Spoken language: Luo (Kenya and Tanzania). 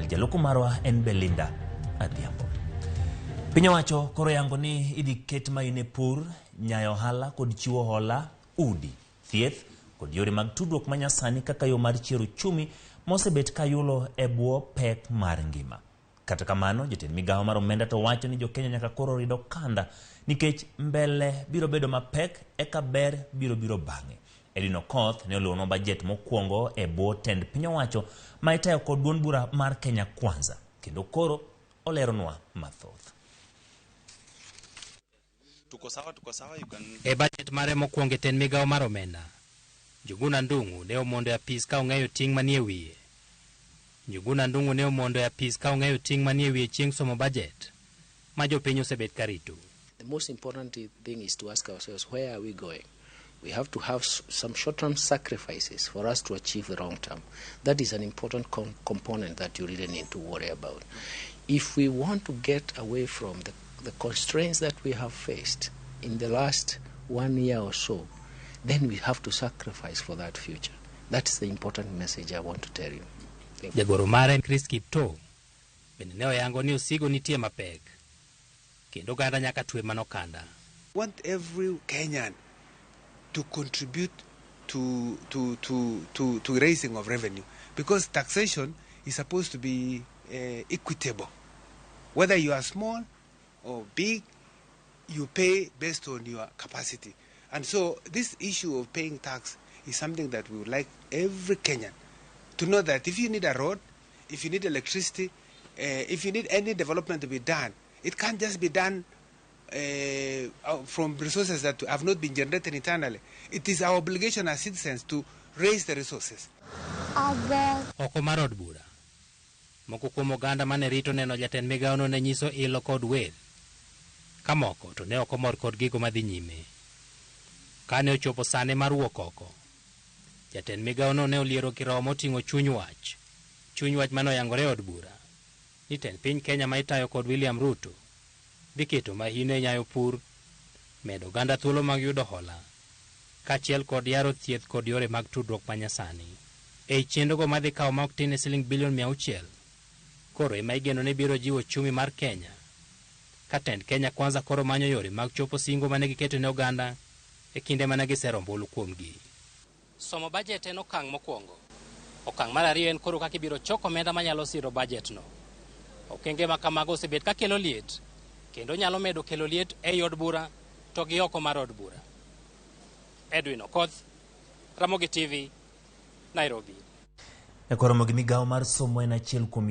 Emmanuel Jaloko marwa en Belinda Adhiambo. Piny owacho koro yango ni idhi ket maine pur, nyayo ohala kod chiwo hola, udi, thieth kod yore mag tudruok manyasani kaka yo mar chiero chumi mosebet kayulo e bwo pek mar ngima. Kata kamano, jatend migawo mar omenda to wacho ni Jokenya nyaka koro orid okanda nikech mbele biro bedo mapek eka ber biro bang'e. Edino Koth ne oluonwa bajet mokwongo e bwo tend piny owacho ma itayo kod duond bura mar Kenya Kwanza, kendo koro oleronwa mathoth. Tuko sawa e bajet mare mokwongo tend migawo mar omenda. Ndung'u ne omondo e apis ka ong'eyo ting' manie wiye. Ndung'u ne omondo e apis ka ong'eyo ting' manie wiye chieng' somo bajet ma jopiny osebet karito. The most important thing is to ask ourselves, where are we going? We have to have some short-term sacrifices for us to achieve the long-term. That is an important component that you really need to worry about. If we want to get away from the constraints that we have faced in the last 1 year or so, then we have to sacrifice for that future. That's the important message I want to tell you. Jagoro mare Chris Kipto bende ne oyango ni osigo nitie mapek kendo ganda nyaka twe manokanda. Want every Kenyan to contribute to raising of revenue, because taxation is supposed to be equitable. Whether you are small or big, you pay based on your capacity. And so this issue of paying tax is something that we would like every Kenyan to know, that if you need a road, if you need electricity, if you need any development to be done, it can't just be done from resources that have not been generated internally. It is our obligation as citizens to raise the resources. Oko mar od bura, moko kuom oganda mane rito neno jatend migawono ne nyiso ilo kod wel, ka moko to ne ok omor kod gigo madhi nyime. Kane ochopo sane mar wuok oko, jatend migawono ne oliero kirowo moting'o chuny wach manoyangore od bura ni tend piny Kenya ma itayo kod William Ruto dhi keto mahino e nyayo pur, medo oganda thuolo mag yudo hola, kaachiel kod yaro thieth kod yore mag tudruok manyasani. Ei chenrogo madhi kawo ma ok tin siling bilion 600, koro ema igeno ni biro jiwo chumi mar Kenya, ka tend Kenya Kwanza koro manyo yore mag chopo singo mane giketo ne oganda e kinde mane gisero ombulu kuomgi. Somo bajet en okang' mokwongo. Okang' mar ariyo en koro kaka ibiro choko omenda manyalo siro bajetno. Okenge ma kamago osebet ka kelo liet, kendo nyalo medo kelo liet e od bura to gi oko mar od bura. Edwin Okoth, Ramogi TV, Nairobi. E koromo gi migawo mar somo en achiel kuom